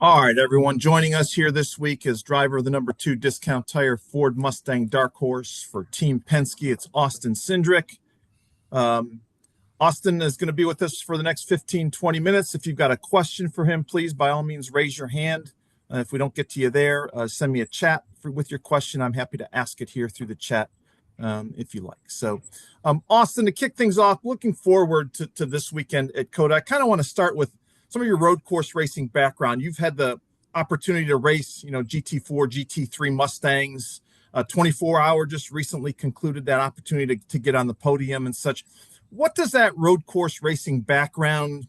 All right, everyone. Joining us here this week is driver of the number 2 Discount Tire Ford Mustang Dark Horse for Team Penske. It's Austin Cindric. Austin is going to be with us for the next 15, 20 minutes. If you've got a question for him, please, by all means, raise your hand. If we don't get to you there, send me a chat with your question. I'm happy to ask it here through the chat if you like. So, Austin, to kick things off, looking forward to this weekend at COTA, I kind of want to start with some of your road course racing background. You've had the opportunity to race, GT4, GT3 Mustangs. 24 Hour just recently concluded that opportunity to get on the podium and such. What does that road course racing background,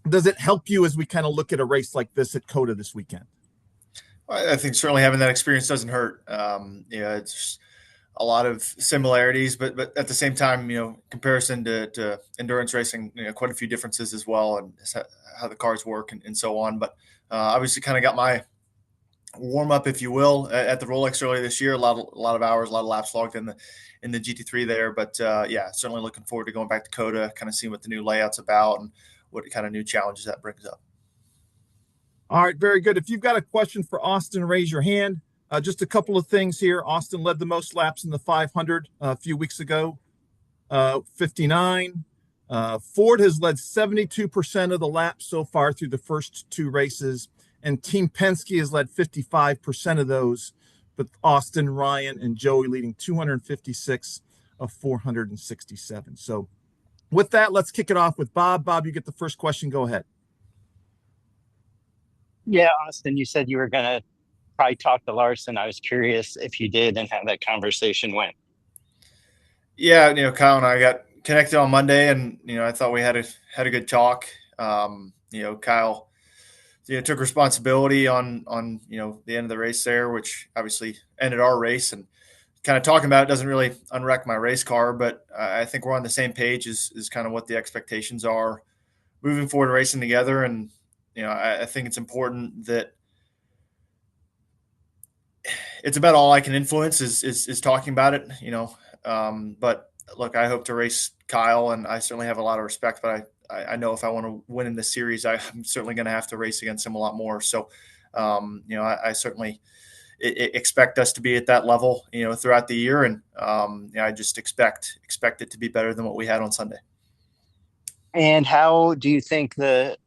does it help you as we kind of look at a race like this at COTA this weekend? I think certainly having that experience doesn't hurt. It's a lot of similarities, but at the same time, comparison to endurance racing, quite a few differences as well, and how the cars work and so on. But obviously, kind of got my warm up, if you will, at the Rolex earlier this year. A lot of hours, a lot of laps logged in the GT3 there. But certainly looking forward to going back to COTA, kind of seeing what the new layout's about and what kind of new challenges that brings up. All right, very good. If you've got a question for Austin, raise your hand. Just a couple of things here. Austin led the most laps in the 500 a few weeks ago, 59. Ford has led 72% of the laps so far through the first two races, and Team Penske has led 55% of those, with Austin, Ryan, and Joey leading 256 of 467. So with that, let's kick it off with Bob. Bob, you get the first question. Go ahead. Yeah, Austin, you said you were going to probably talk to Larson. I was curious if you did and how that conversation went. Yeah, Kyle and I got connected on Monday, and I thought we had a good talk. Kyle, took responsibility on the end of the race there, which obviously ended our race, and kind of talking about it doesn't really unwreck my race car, but I think we're on the same page is kind of what the expectations are moving forward, racing together. And I think it's important that it's about all I can influence is talking about it, but look, I hope to race Kyle, and I certainly have a lot of respect, but I know if I want to win in this series, I'm certainly going to have to race against him a lot more. So, I certainly expect us to be at that level, throughout the year. And I just expect it to be better than what we had on Sunday. And how do you think the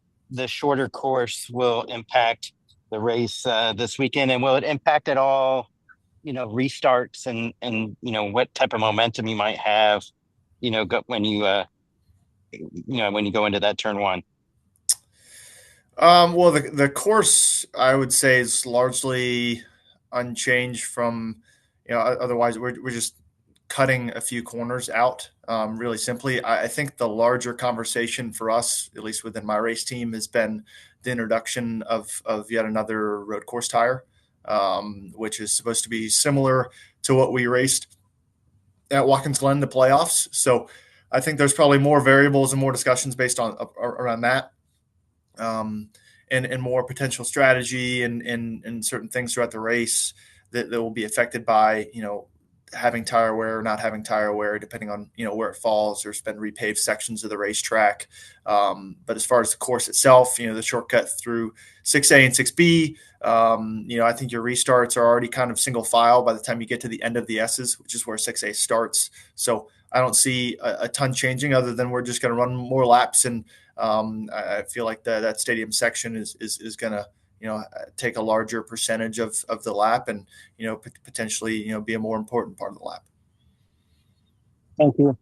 shorter course will impact the race this weekend? And will it impact at all, restarts and what type of momentum you might have, when you go into that turn one? Well, the course, I would say, is largely unchanged from, otherwise we're just cutting a few corners out. Really simply, I think the larger conversation for us, at least within my race team, has been the introduction of yet another road course tire, which is supposed to be similar to what we raced at Watkins Glen, the playoffs. So I think there's probably more variables and more discussions based on around that, and more potential strategy and certain things throughout the race that will be affected by, having tire wear or not having tire wear, depending on, where it falls. There's been repaved sections of the racetrack. But as far as the course itself, the shortcut through 6A and 6B, I think your restarts are already kind of single file by the time you get to the end of the S's, which is where 6A starts. So I don't see a ton changing other than we're just going to run more laps. And I feel like that stadium section is going to, take a larger percentage of the lap and, potentially, be a more important part of the lap. Thank you.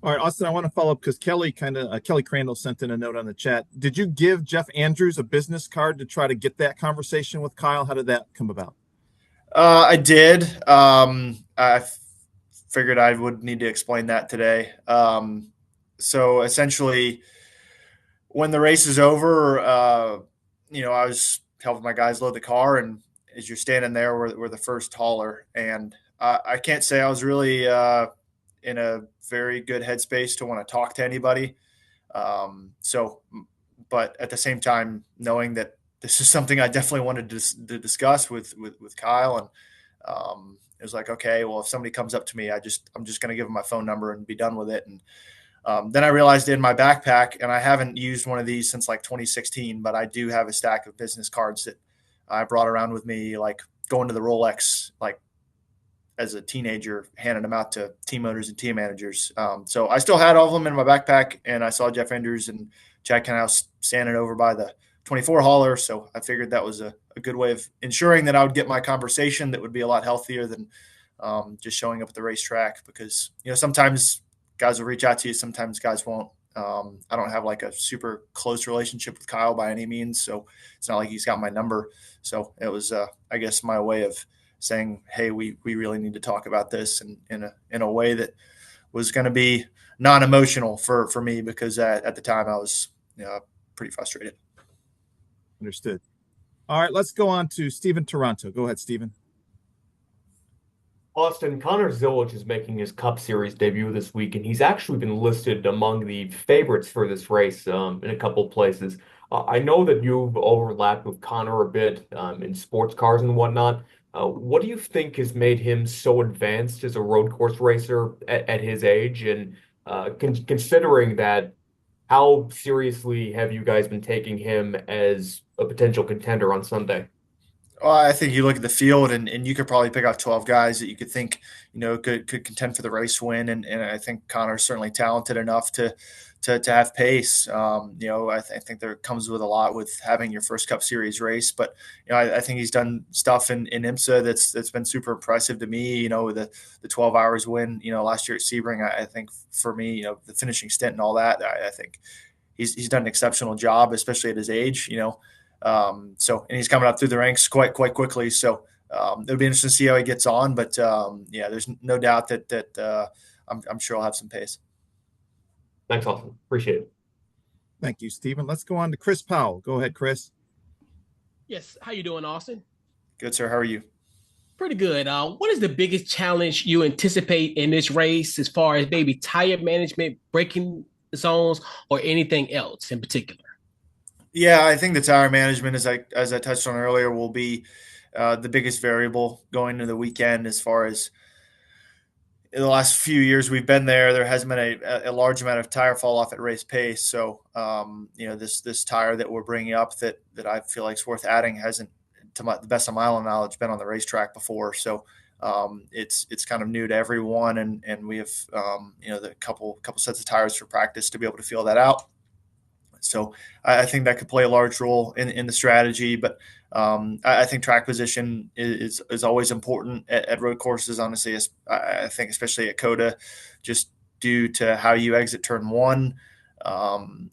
All right, Austin, I want to follow up because Kelly Crandall sent in a note on the chat. Did you give Jeff Andrews a business card to try to get that conversation with Kyle? How did that come about? I did. I figured I would need to explain that today. So essentially, when the race is over, I was helping my guys load the car, and as you're standing there, we're the first hauler, and I can't say I was really in a very good headspace to want to talk to anybody. But at the same time, knowing that this is something I definitely wanted to discuss with Kyle, and it was like, okay, well, if somebody comes up to me, I'm just going to give them my phone number and be done with it. And Then I realized in my backpack, and I haven't used one of these since like 2016, but I do have a stack of business cards that I brought around with me, like going to the Rolex, like as a teenager, handing them out to team owners and team managers. So I still had all of them in my backpack, and I saw Jeff Andrews and Chad Knaus standing over by the 24 hauler. So I figured that was a good way of ensuring that I would get my conversation that would be a lot healthier than just showing up at the racetrack, because, sometimes guys will reach out to you, sometimes guys won't. I don't have like a super close relationship with Kyle by any means, so it's not like he's got my number. So it was, I guess, my way of saying, hey, we really need to talk about this, and in a way that was going to be non-emotional for me, because at the time I was pretty frustrated. Understood. All right, let's go on to Stephen Toronto. Go ahead, Stephen. Austin, Connor Zilic is making his Cup Series debut this week, and he's actually been listed among the favorites for this race in a couple of places. I know that you've overlapped with Connor a bit in sports cars and whatnot. What do you think has made him so advanced as a road course racer at his age? And considering that, how seriously have you guys been taking him as a potential contender on Sunday? Well, I think you look at the field, and you could probably pick out 12 guys that you could think, could contend for the race win. And I think Connor's certainly talented enough to have pace. I think there comes with a lot with having your first Cup Series race. But, I think he's done stuff in IMSA that's been super impressive to me, with the 12 hours win, last year at Sebring. I think for me, the finishing stint and all that, I think he's done an exceptional job, especially at his age, and he's coming up through the ranks quite quickly. So it'll be interesting to see how he gets on. But there's no doubt that I'm sure he'll have some pace. Thanks, Austin. Appreciate it. Thank you, Stephen. Let's go on to Chris Powell. Go ahead, Chris. Yes. How you doing, Austin? Good, sir. How are you? Pretty good. What is the biggest challenge you anticipate in this race, as far as maybe tire management, braking zones, or anything else in particular? Yeah, I think the tire management, as I touched on earlier, will be the biggest variable going into the weekend. As far as in the last few years we've been there hasn't been a large amount of tire fall off at race pace. So this tire that we're bringing up that I feel like is worth adding hasn't, to the best of my knowledge, been on the racetrack before. So it's kind of new to everyone, and we have the couple sets of tires for practice to be able to feel that out. So I think that could play a large role in the strategy. But I think track position is always important at road courses. Honestly, I think especially at COTA, just due to how you exit turn one,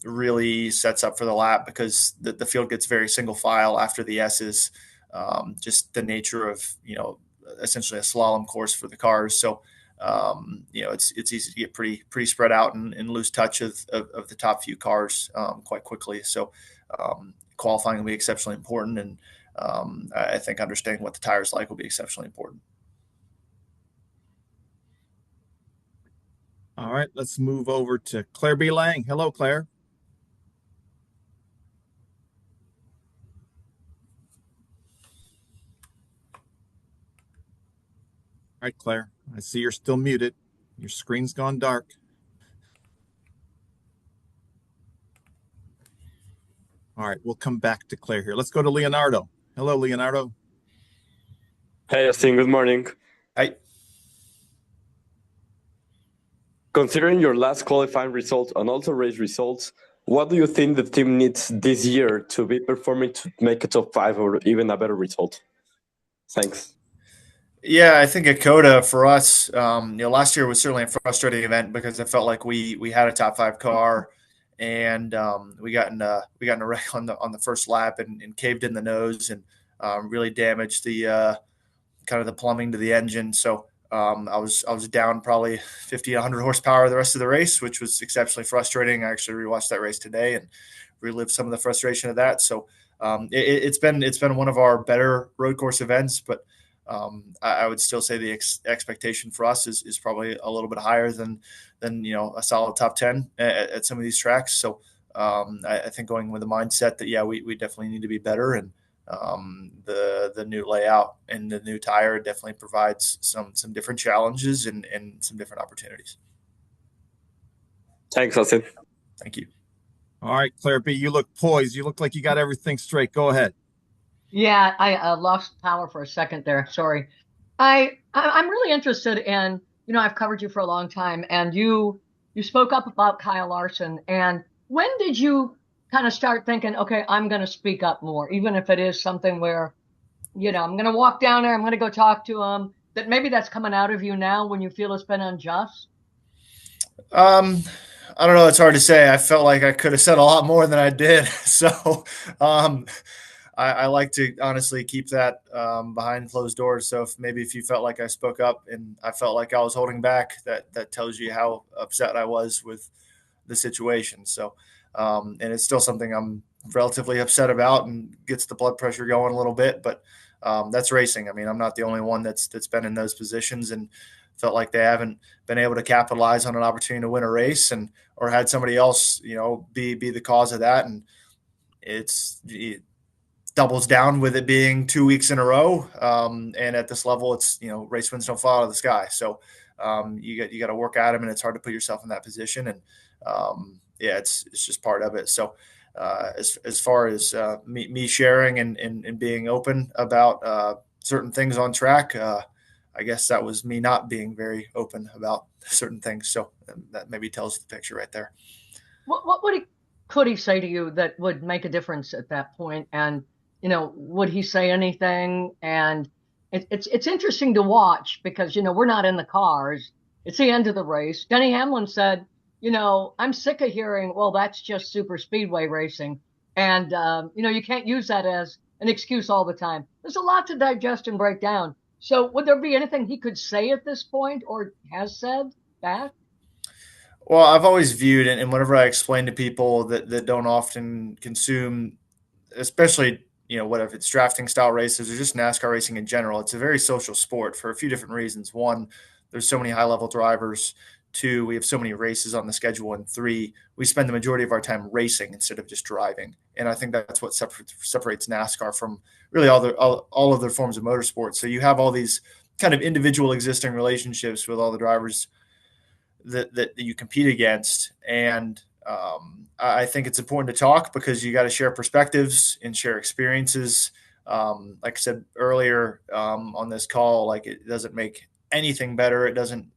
really sets up for the lap, because the field gets very single file after the S's. Just the nature of essentially a slalom course for the cars. So it's easy to get pretty spread out and lose touch of the top few cars quite quickly. So qualifying will be exceptionally important, and I think understanding what the tires like will be exceptionally important. All right, let's move over to Claire B. Lang. Hello, Claire. All right, Claire, I see you're still muted. Your screen's gone dark. All right, we'll come back to Claire here. Let's go to Leonardo. Hello, Leonardo. Hey, Justin, good morning. Hi. Considering your last qualifying results and also race results, what do you think the team needs this year to be performing to make a top 5 or even a better result? Thanks. Yeah, I think at COTA for us, last year was certainly a frustrating event, because I felt like we had a top 5 car, and we got in a wreck on the first lap and caved in the nose, and really damaged the kind of the plumbing to the engine. So I was down probably 50, 100 horsepower the rest of the race, which was exceptionally frustrating. I actually rewatched that race today and relived some of the frustration of that. So it's been one of our better road course events, but I would still say the expectation for us is probably a little bit higher than a solid top 10 at some of these tracks. So I think going with the mindset that we definitely need to be better, and the new layout and the new tire definitely provides some different challenges and some different opportunities. Thanks, Austin. Thank you. All right, Claire B., you look poised. You look like you got everything straight. Go ahead. Yeah, I lost power for a second there. Sorry. I'm really interested in, I've covered you for a long time, and you spoke up about Kyle Larson. And when did you kind of start thinking, okay, I'm going to speak up more, even if it is something where, I'm going to walk down there, I'm going to go talk to him, that maybe that's coming out of you now when you feel it's been unjust? I don't know. It's hard to say. I felt like I could have said a lot more than I did. So, I like to honestly keep that behind closed doors. So if you felt like I spoke up and I felt like I was holding back, that tells you how upset I was with the situation. So, and it's still something I'm relatively upset about and gets the blood pressure going a little bit. But that's racing. I mean, I'm not the only one that's been in those positions and felt like they haven't been able to capitalize on an opportunity to win a race or had somebody else, be the cause of that. And it doubles down with it being 2 weeks in a row. And at this level, it's, race wins don't fall out of the sky. So you got to work at them, and it's hard to put yourself in that position. And it's just part of it. So as far as me sharing and being open about certain things on track, I guess that was me not being very open about certain things. So that maybe tells the picture right there. What could he say to you that would make a difference at that point? And, would he say anything? And it's interesting to watch because, we're not in the cars. It's the end of the race. Denny Hamlin said, I'm sick of hearing, well, that's just super speedway racing. And, you can't use that as an excuse all the time. There's a lot to digest and break down. So would there be anything he could say at this point or has said back? Well, I've always viewed it, and whenever I explain to people that don't often consume, especially, what if it's drafting style races or just NASCAR racing in general, it's a very social sport for a few different reasons. One, there's so many high level drivers. Two, we have so many races on the schedule. And three, we spend the majority of our time racing instead of just driving. And I think that's what separates NASCAR from really all other forms of motorsports. So you have all these kind of individual existing relationships with all the drivers that you compete against. And I think it's important to talk because you got to share perspectives and share experiences. Like I said earlier on this call, like it doesn't make anything better. It doesn't,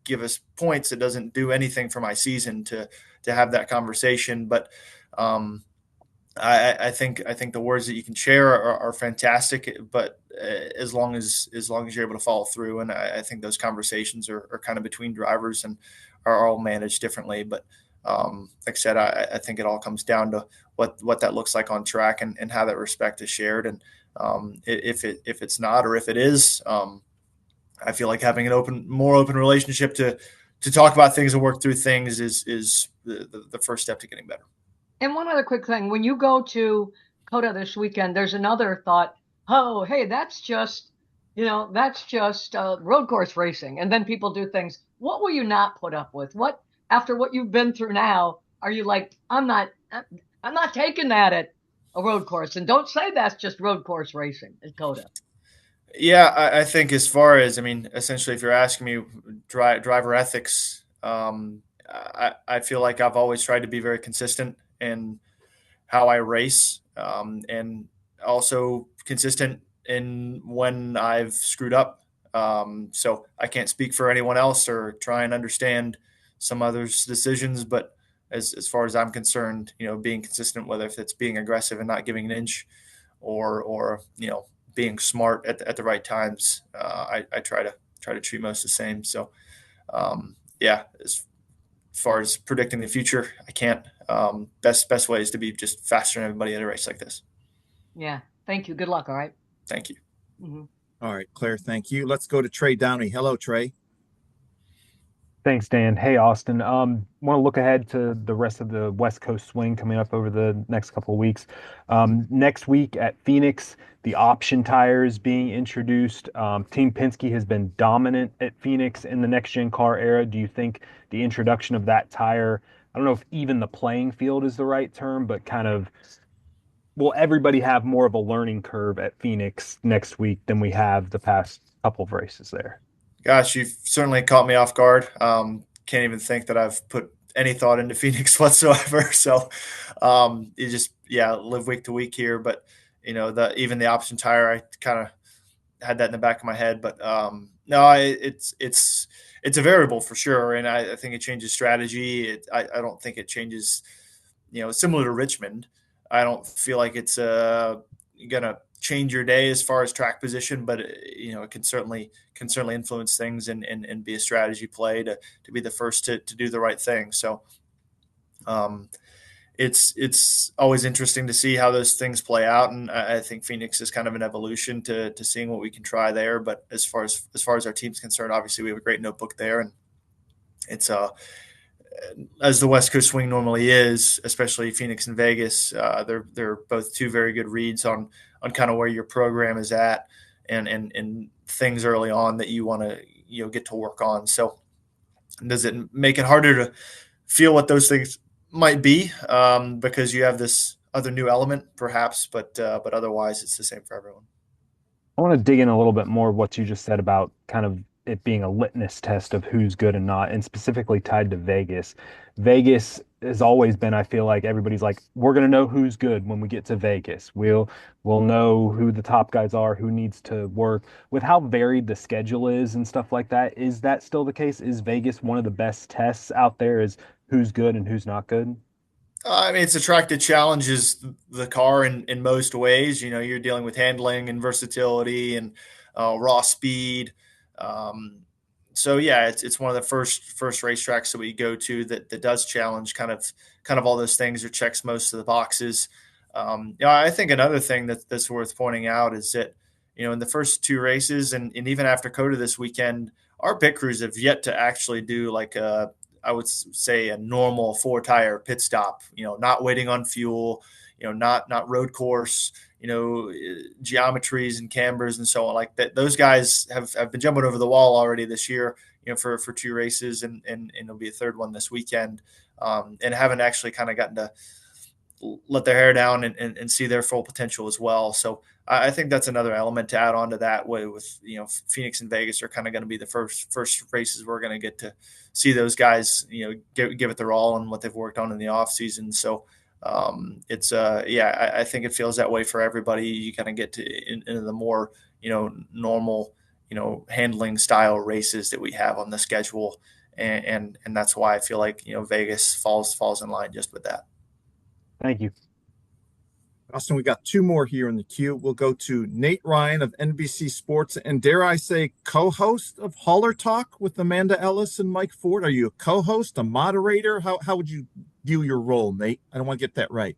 give us points. It doesn't do anything for my season to have that conversation. But I think the words that you can share are fantastic, but as long as you're able to follow through, and I think those conversations are kind of between drivers and are all managed differently. But like I said, I think it all comes down to what that looks like on track and how that respect is shared. And if it's not, or if it is, I feel like having an more open relationship to talk about things and work through things is the first step to getting better. And one other quick thing, when you go to COTA this weekend, there's another thought, oh, hey, that's just road course racing. And then people do things. What will you not put up with? What, after what you've been through now, are you like, I'm not taking that at a road course? And don't say that's just road course racing at COTA. Yeah, I think as far as, essentially, if you're asking me driver ethics, I feel like I've always tried to be very consistent in how I race, and also consistent in when I've screwed up. So I can't speak for anyone else or try and understand some others' decisions, but as far as I'm concerned, being consistent, whether if it's being aggressive and not giving an inch or being smart at the right times, I try to treat most the same. So as far as predicting the future, I can't. Best way is to be just faster than everybody at a race like this. Yeah. Thank you. Good luck. All right. Thank you. Mm-hmm. All right, Claire, thank you. Let's go to Trey Downey. Hello, Trey. Thanks, Dan. Hey, Austin. Want to look ahead to the rest of the West Coast swing coming up over the next couple of weeks. Next week at Phoenix, the option tires being introduced. Team Penske has been dominant at Phoenix in the next-gen car era. Do you think the introduction of that tire, I don't know if even the playing field is the right term, but kind of, will everybody have more of a learning curve at Phoenix next week than we have the past couple of races there? Gosh, you've certainly caught me off guard. Can't even think that I've put any thought into Phoenix whatsoever. So you just live week to week here. But even the option tire, I kind of had that in the back of my head. But no, it's a variable for sure, and I think it changes strategy. I don't think it changes. Similar to Richmond, I don't feel like it's gonna change your day as far as track position, but it can certainly influence things and be a strategy play to be the first to do the right thing. So it's always interesting to see how those things play out, and I think Phoenix is kind of an evolution to seeing what we can try there. But as far as our team's concerned, obviously we have a great notebook there, and it's as the West Coast swing normally is, especially Phoenix and Vegas. They're both two very good reads on kind of where your program is at and things early on that you want to get to work on. So does it make it harder to feel what those things might be because you have this other new element, perhaps, but otherwise it's the same for everyone. I want to dig in a little bit more of what you just said about kind of it being a litmus test of who's good and not, and specifically tied to Vegas. Vegas has always been, I feel like everybody's like, we're going to know who's good when we get to Vegas. We'll know who the top guys are, who needs to work. With how varied the schedule is and stuff like that, is that still the case? Is Vegas one of the best tests out there is who's good and who's not good? I mean, it's a track that challenges the car in most ways. You're dealing with handling and versatility and raw speed. So yeah, it's one of the first racetracks that we go to that does challenge kind of all those things or checks most of the boxes. I think another thing that's worth pointing out is that in the first two races and even after COTA this weekend, our pit crews have yet to actually do like I would say a normal 4-tire pit stop, not waiting on fuel, not road course, geometries and cambers and so on like that. Those guys have been jumping over the wall already this year, for 2 races and it'll be a third one this weekend, and haven't actually kind of gotten to let their hair down and see their full potential as well. So I think that's another element to add on to that way with, Phoenix and Vegas are kind of going to be the first races we're going to get to see those guys, give it their all and what they've worked on in the off season. So it's I think it feels that way for everybody. You kind of get to into the more, normal, handling style races that we have on the schedule. And that's why I feel like, Vegas falls in line just with that. Thank you. Austin, we got 2 more here in the queue. We'll go to Nate Ryan of NBC Sports and, dare I say, co-host of Hauler Talk with Amanda Ellis and Mike Ford. Are you a co-host, a moderator? How would you view your role, Nate? I don't want to get that right.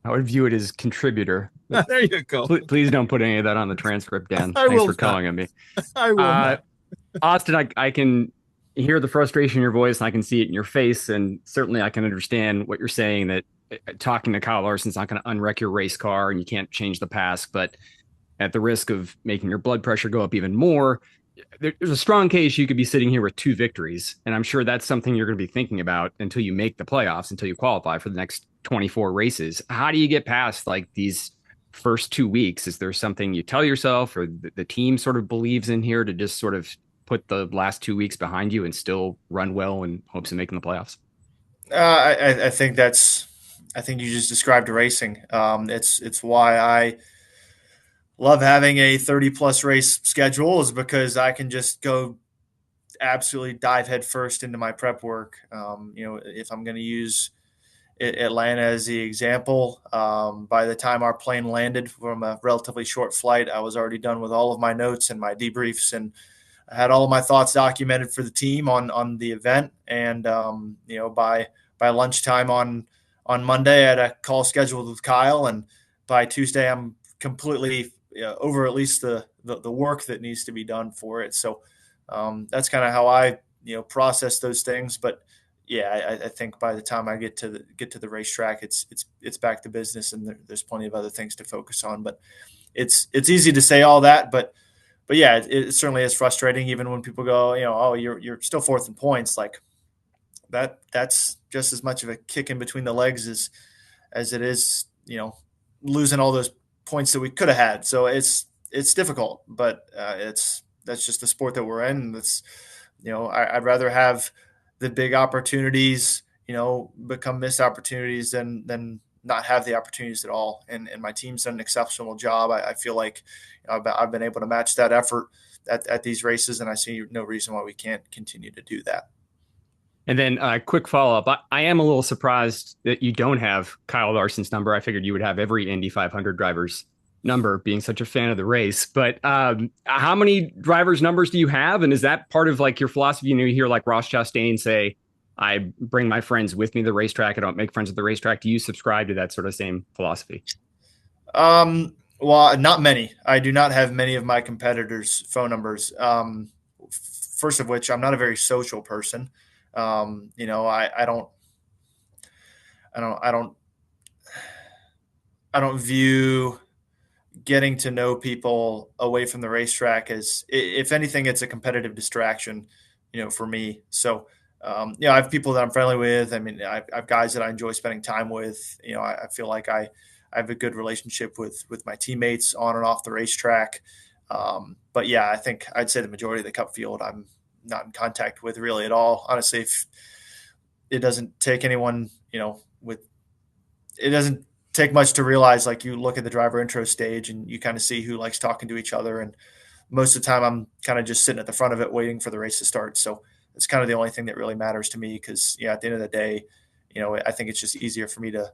I would view it as contributor. There you go. Please don't put any of that on the transcript, Dan. I Thanks will for calling on me. I will not. Austin, I can hear the frustration in your voice and I can see it in your face. And certainly I can understand what you're saying, that talking to Kyle Larson's not going to unwreck your race car and you can't change the past. But at the risk of making your blood pressure go up even more, there's a strong case you could be sitting here with 2 victories. And I'm sure that's something you're going to be thinking about until you make the playoffs, until you qualify for the next 24 races. How do you get past like these first 2 weeks? Is there something you tell yourself or the team sort of believes in here to just sort of put the last 2 weeks behind you and still run well in hopes of making the playoffs? I think you just described racing. It's why I love having a 30-plus race schedule, is because I can just go absolutely dive headfirst into my prep work. If I'm going to use Atlanta as the example, by the time our plane landed from a relatively short flight, I was already done with all of my notes and my debriefs, and I had all of my thoughts documented for the team on the event. And by lunchtime on Monday, I had a call scheduled with Kyle, and by Tuesday, I'm completely over at least the work that needs to be done for it. So that's kind of how I process those things. But yeah, I think by the time I get to the racetrack, it's back to business, and there's plenty of other things to focus on. But it's easy to say all that, but yeah, it certainly is frustrating. Even when people go, oh, you're still 4th in points, like that's just as much of a kick in between the legs as it is, losing all those points that we could have had. So it's difficult, but that's just the sport that we're in. That's, I'd rather have the big opportunities become missed opportunities than not have the opportunities at all. And my team's done an exceptional job. I feel like I've been able to match that effort at these races, and I see no reason why we can't continue to do that. And then a quick follow-up. I am a little surprised that you don't have Kyle Larson's number. I figured you would have every Indy 500 driver's number, being such a fan of the race. But how many drivers' numbers do you have? And is that part of like your philosophy? You hear like Ross Chastain say, I bring my friends with me to the racetrack. I don't make friends at the racetrack. Do you subscribe to that sort of same philosophy? Well, not many. I do not have many of my competitors' phone numbers. First of which, I'm not a very social person. I don't view getting to know people away from the racetrack as, if anything, it's a competitive distraction, for me. So, I have people that I'm friendly with. I mean, I have guys that I enjoy spending time with. I feel like I have a good relationship with my teammates on and off the racetrack. But yeah, I think I'd say the majority of the Cup field I'm not in contact with really at all. Honestly, if it doesn't take anyone, it doesn't take much to realize, like, you look at the driver intro stage and you kind of see who likes talking to each other. And most of the time I'm kind of just sitting at the front of it waiting for the race to start. So it's kind of the only thing that really matters to me, because at the end of the day, I think it's just easier for me to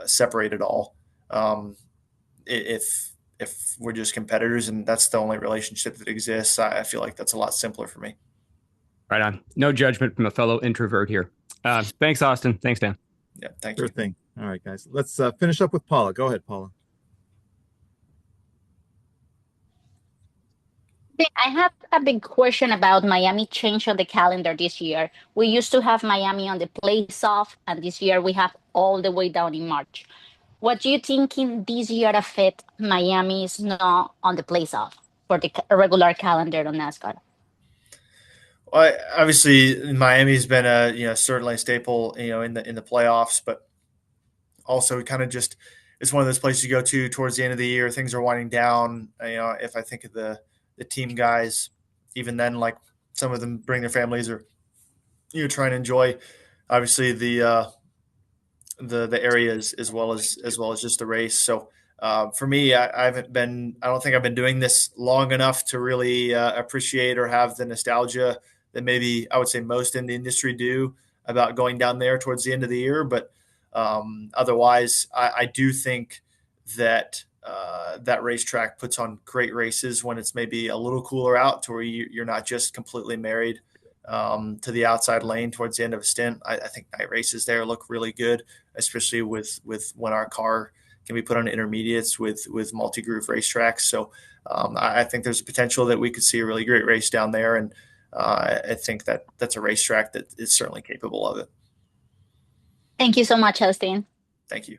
separate it all. If we're just competitors and that's the only relationship that exists, I feel like that's a lot simpler for me. Right on. No judgment from a fellow introvert here. Thanks, Austin. Thanks, Dan. Yeah, thank Sure you. thing. All right, guys. Let's finish up with Paula. Go ahead, Paula. I have a big question about Miami change on the calendar this year. We used to have Miami on the place off, and this year we have all the way down in March. What do you think in this year affect Miami's not on the place off for the regular calendar on NASCAR? Well, obviously Miami's been certainly a staple, in the playoffs, but also kind of just, it's one of those places you go to towards the end of the year. Things are winding down. If I think of the team guys, even then, like, some of them bring their families or trying to enjoy, obviously, the areas as well as just the race. So for me, I don't think I've been doing this long enough to really appreciate or have the nostalgia that maybe I would say most in the industry do about going down there towards the end of the year. But otherwise, I do think that that racetrack puts on great races when it's maybe a little cooler out, to where you're not just completely married to the outside lane towards the end of a stint. I think night races there look really good, especially with when our car can be put on intermediates with multi-groove racetracks. So I think there's a potential that we could see a really great race down there. And I think that's a racetrack that is certainly capable of it. Thank you so much, Austin. Thank you.